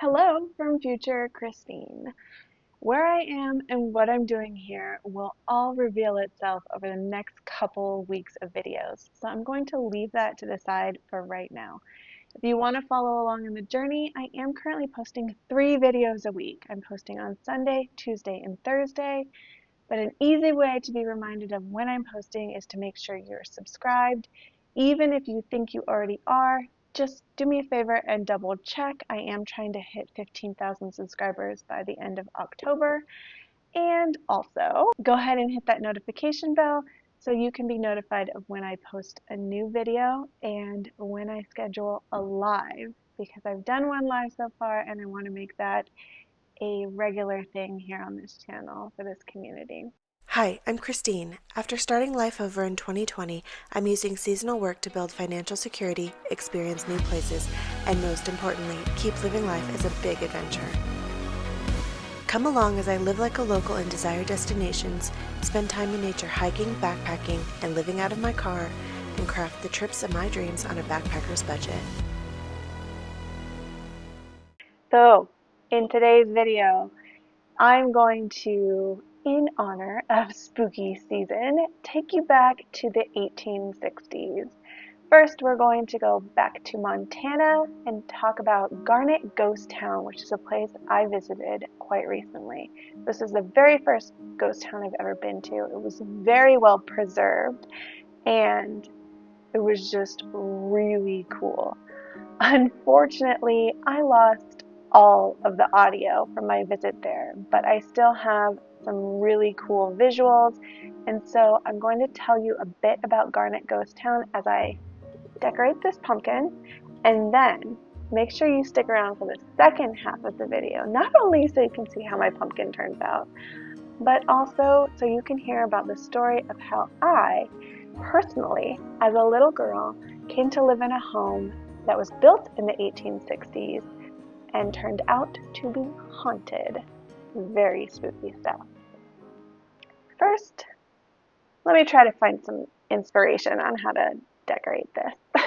Hello from future Christine. Where I am and what I'm doing here will all reveal itself over the next couple weeks of videos, so I'm going to leave that to the side for right now. If you want to follow along in the journey, I am currently posting 3 videos a week. I'm posting on Sunday, Tuesday, and Thursday, but an easy way to be reminded of when I'm posting is to make sure you're subscribed. Even if you think you already are, just do me a favor and double check. I am trying to hit 15,000 subscribers by the end of October. And also, go ahead and hit that notification bell so you can be notified of when I post a new video and when I schedule a live, because I've done one live so far and I want to make that a regular thing here on this channel for this community. Hi, I'm Christine. After starting life over in 2020, I'm using seasonal work to build financial security, experience new places, and most importantly, keep living life as a big adventure. Come along as I live like a local in desired destinations, spend time in nature hiking, backpacking, and living out of my car, and craft the trips of my dreams on a backpacker's budget. So, in today's video, I'm going to, in honor of spooky season, take you back to the 1860s. First, we're going to go back to Montana and talk about Garnet Ghost Town, which is a place I visited quite recently. This is the very first ghost town I've ever been to. It was very well preserved and it was just really cool. Unfortunately, I lost all of the audio from my visit there, but I still have some really cool visuals, and so I'm going to tell you a bit about Garnet Ghost Town as I decorate this pumpkin, and then make sure you stick around for the second half of the video, not only so you can see how my pumpkin turns out, but also so you can hear about the story of how I, personally, as a little girl, came to live in a home that was built in the 1860s and turned out to be haunted. Very spooky stuff. First, let me try to find some inspiration on how to decorate this.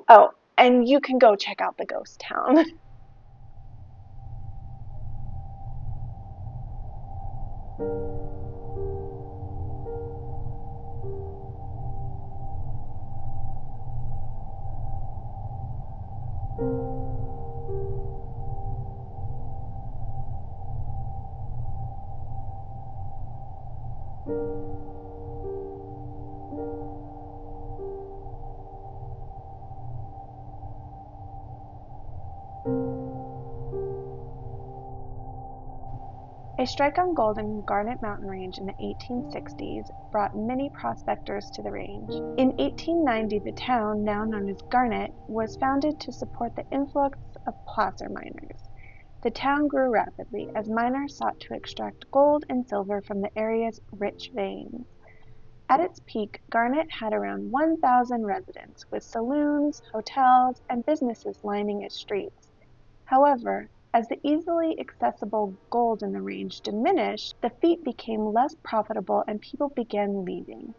Oh, and you can go check out the ghost town. A strike on gold in Garnet Mountain Range in the 1860s brought many prospectors to the range. In 1890, the town, now known as Garnet, was founded to support the influx of placer miners. The town grew rapidly as miners sought to extract gold and silver from the area's rich veins. At its peak, Garnet had around 1,000 residents, with saloons, hotels, and businesses lining its streets. However, as the easily accessible gold in the range diminished, the feat became less profitable and people began leaving.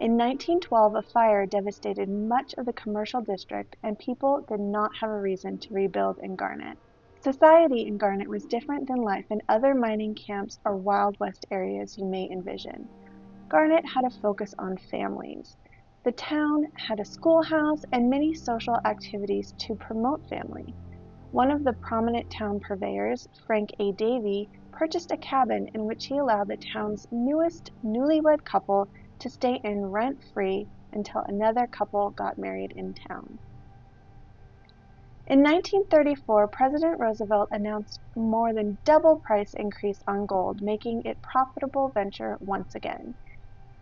In 1912, a fire devastated much of the commercial district and people did not have a reason to rebuild in Garnet. Society in Garnet was different than life in other mining camps or Wild West areas you may envision. Garnet had a focus on families. The town had a schoolhouse and many social activities to promote family. One of the prominent town purveyors, Frank A. Davy, purchased a cabin in which he allowed the town's newest newlywed couple to stay in rent-free until another couple got married in town. In 1934, President Roosevelt announced more than double price increase on gold, making it profitable venture once again.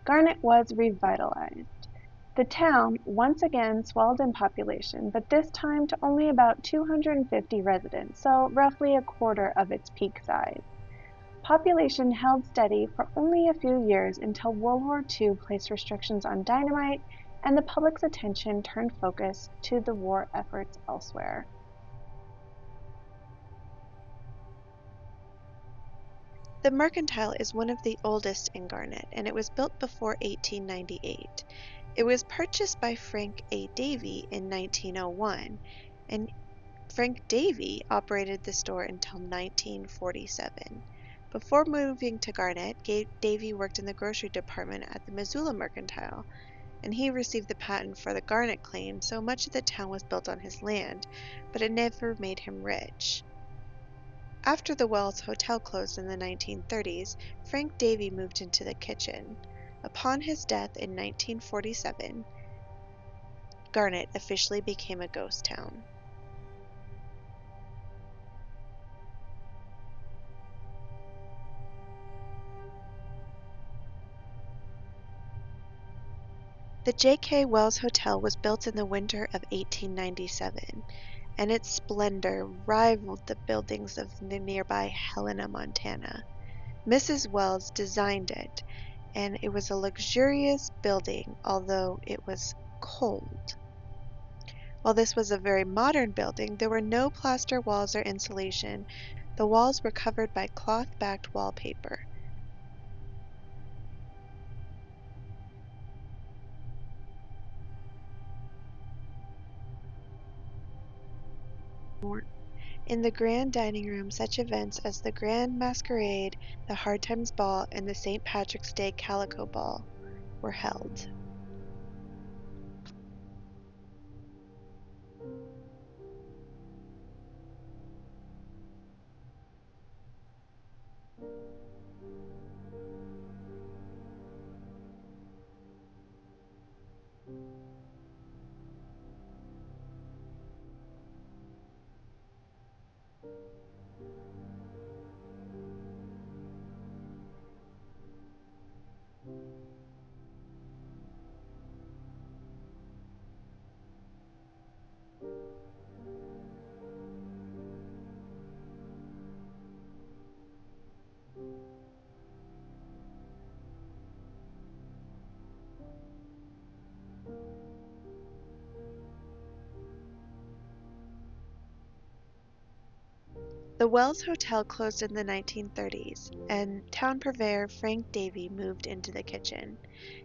Garnet was revitalized. The town once again swelled in population, but this time to only about 250 residents, so roughly a quarter of its peak size. Population held steady for only a few years until World War II placed restrictions on dynamite and the public's attention turned focus to the war efforts elsewhere. The Mercantile is one of the oldest in Garnet, and it was built before 1898. It was purchased by Frank A. Davy in 1901, and Frank Davy operated the store until 1947. Before moving to Garnet, Davy worked in the grocery department at the Missoula Mercantile, and he received the patent for the Garnet claim, so much of the town was built on his land, but it never made him rich. After the Wells Hotel closed in the 1930s, Frank Davy moved into the kitchen. Upon his death in 1947, Garnet officially became a ghost town. The J.K. Wells Hotel was built in the winter of 1897, and its splendor rivaled the buildings of the nearby Helena, Montana. Mrs. Wells designed it, and it was a luxurious building, although it was cold. While this was a very modern building, there were no plaster walls or insulation. The walls were covered by cloth-backed wallpaper. In the grand dining room, such events as the Grand Masquerade, the Hard Times Ball, and the St. Patrick's Day Calico Ball were held. The Wells Hotel closed in the 1930s, and town purveyor Frank Davy moved into the kitchen.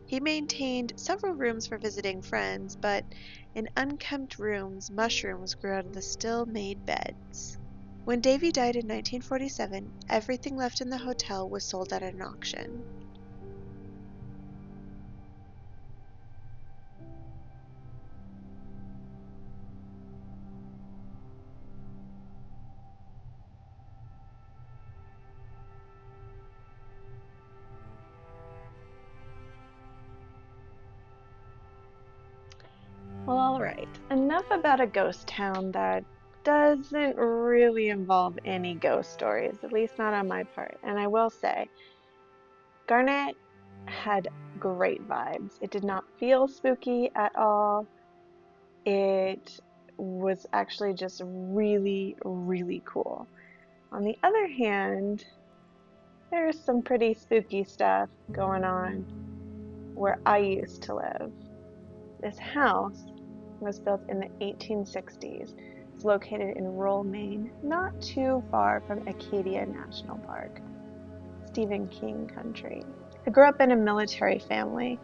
He maintained several rooms for visiting friends, but in unkempt rooms, mushrooms grew out of the still-made beds. When Davy died in 1947, everything left in the hotel was sold at an auction. Well, alright. Enough about a ghost town that doesn't really involve any ghost stories, at least not on my part. And I will say, Garnet had great vibes. It did not feel spooky at all. It was actually just really, really cool. On the other hand, there's some pretty spooky stuff going on where I used to live. This house was built in the 1860s. It's located in rural Maine, not too far from Acadia National Park, Stephen King country. I grew up in a military family,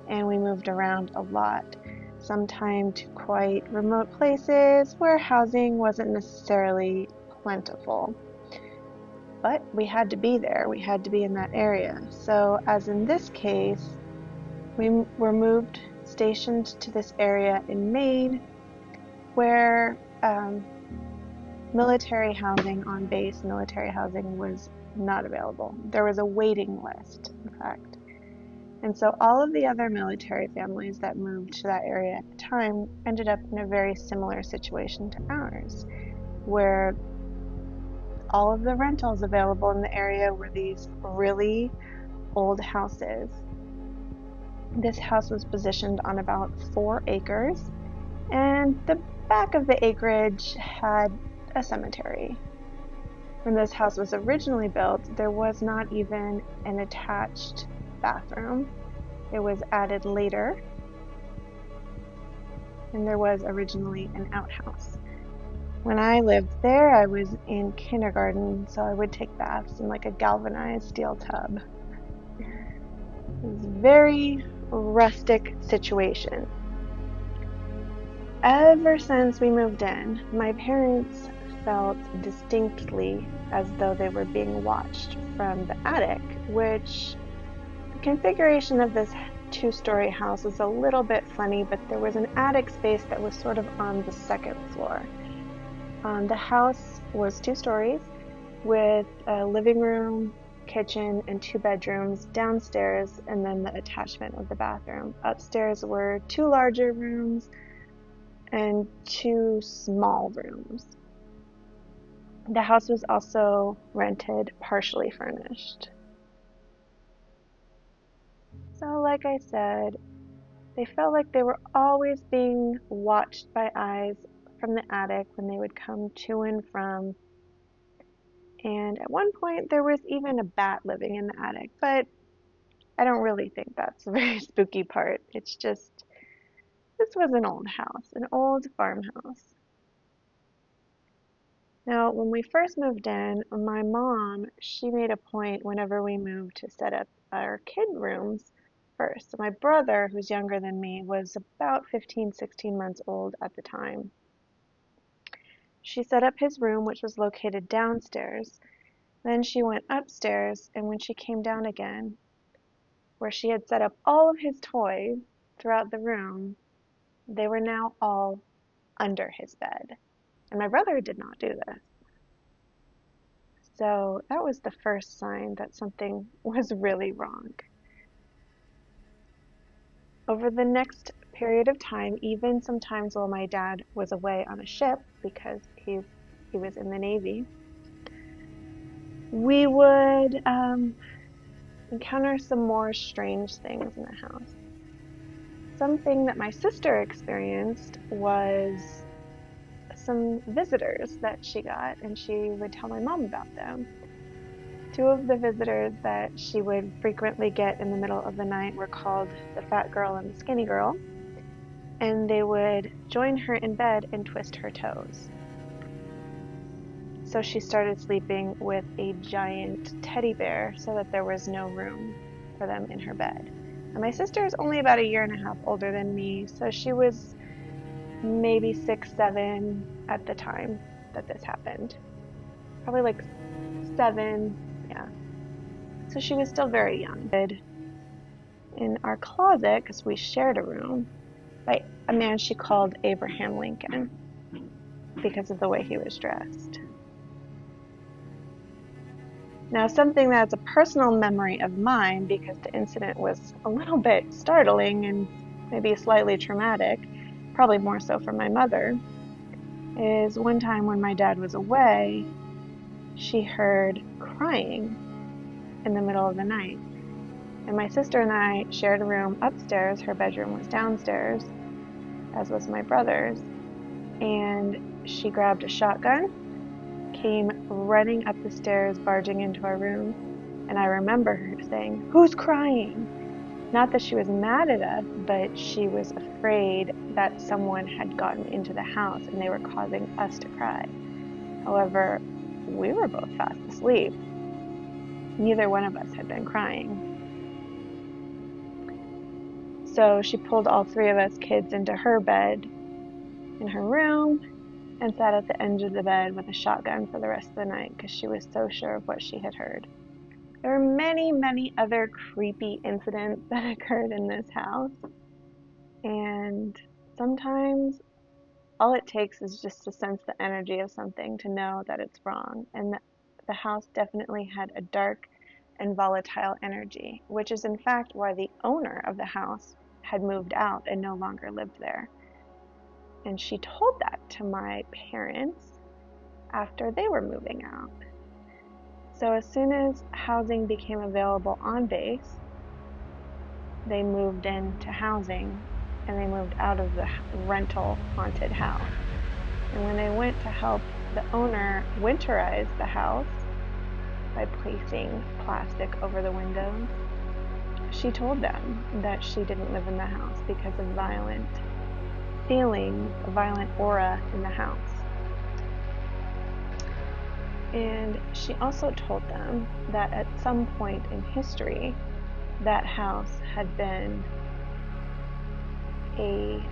and we moved around a lot, sometimes to quite remote places where housing wasn't necessarily plentiful. But we had to be there. We had to be in that area. So, as in this case, we were moved, stationed to this area in Maine where military housing on base, military housing was not available. There was a waiting list, in fact. And so all of the other military families that moved to that area at the time ended up in a very similar situation to ours, where all of the rentals available in the area were these really old houses. This house was positioned on about 4 acres, and the back of the acreage had a cemetery. When this house was originally built, there was not even an attached bathroom. It was added later, and there was originally an outhouse. When I lived there, I was in kindergarten, so I would take baths in like a galvanized steel tub. It was a very rustic situation. Ever since we moved in, my parents felt distinctly as though they were being watched from the attic, which the configuration of this two-story house is a little bit funny, but there was an attic space that was sort of on the second floor. The house was 2 stories with a living room, kitchen, and 2 bedrooms downstairs, and then the attachment of the bathroom. Upstairs were 2 larger rooms and 2 small rooms. The house was also rented, partially furnished. So, like I said, they felt like they were always being watched by eyes from the attic when they would come to and from. And at one point, there was even a bat living in the attic, but I don't really think that's the very spooky part. It's just, this was an old house, an old farmhouse. Now, when we first moved in, my mom, she made a point whenever we moved to set up our kid rooms first. So my brother, who's younger than me, was about 15, 16 months old at the time. She set up his room, which was located downstairs. Then she went upstairs, and when she came down again, where she had set up all of his toys throughout the room, they were now all under his bed. And my brother did not do this. So that was the first sign that something was really wrong. Over the next period of time, even sometimes while my dad was away on a ship, because he was in the Navy, we would encounter some more strange things in the house. Something that my sister experienced was some visitors that she got, and she would tell my mom about them. 2 of the visitors that she would frequently get in the middle of the night were called the fat girl and the skinny girl, and they would join her in bed and twist her toes. So she started sleeping with a giant teddy bear so that there was no room for them in her bed. And my sister is only about 1.5 years older than me, so she was maybe 6, 7 at the time that this happened. Probably like 7, yeah. So she was still very young. In our closet, because we shared a room, by a man she called Abraham Lincoln because of the way he was dressed. Now, something that's a personal memory of mine, because the incident was a little bit startling and maybe slightly traumatic, probably more so for my mother, is one time when my dad was away, she heard crying in the middle of the night. And my sister and I shared a room upstairs. Her bedroom was downstairs, as was my brother's. And she grabbed a shotgun, came running up the stairs, barging into our room. And I remember her saying, "Who's crying?" Not that she was mad at us, but she was afraid that someone had gotten into the house and they were causing us to cry. However, we were both fast asleep. Neither one of us had been crying. So she pulled all 3 of us kids into her bed in her room and sat at the edge of the bed with a shotgun for the rest of the night because she was so sure of what she had heard. There were many, many other creepy incidents that occurred in this house. And sometimes all it takes is just to sense the energy of something to know that it's wrong. And the house definitely had a dark and volatile energy, which is in fact why the owner of the house had moved out and no longer lived there. And she told that to my parents after they were moving out. So as soon as housing became available on base, they moved into housing and they moved out of the rental haunted house. And when they went to help the owner winterize the house by placing plastic over the windows, she told them that she didn't live in the house because of violent feelings, a violent aura in the house. And she also told them that at some point in history, that house had been a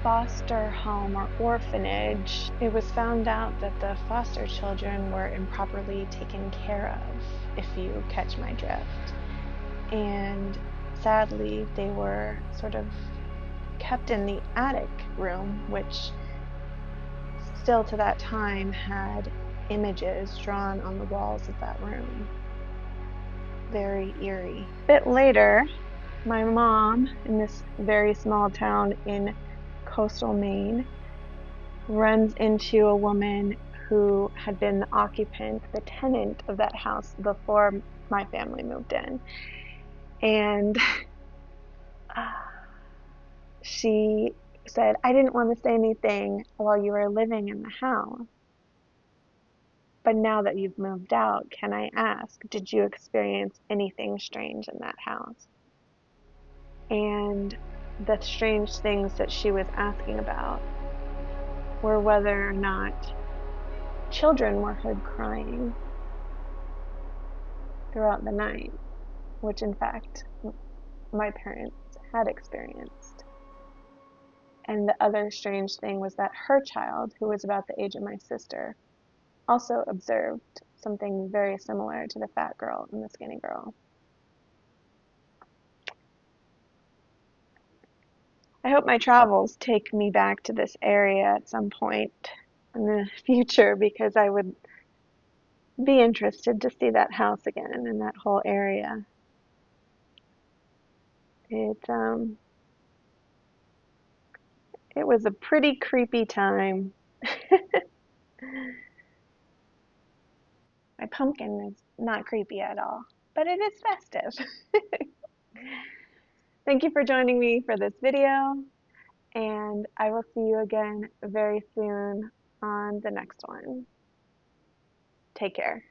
foster home or orphanage. It was found out that the foster children were improperly taken care of, if you catch my drift. And sadly, they were sort of kept in the attic room, which still to that time had images drawn on the walls of that room. Very eerie. A bit later, my mom, in this very small town in coastal Maine, runs into a woman who had been the occupant, the tenant of that house before my family moved in. And she said, "I didn't want to say anything while you were living in the house, but now that you've moved out, can I ask, did you experience anything strange in that house?" And the strange things that she was asking about were whether or not children were heard crying throughout the night, which in fact my parents had experienced. And the other strange thing was that her child, who was about the age of my sister, also observed something very similar to the fat girl and the skinny girl. I hope my travels take me back to this area at some point in the future, because I would be interested to see that house again and that whole area. It was a pretty creepy time. My pumpkin is not creepy at all, but it is festive. Thank you for joining me for this video, and I will see you again very soon on the next one. Take care.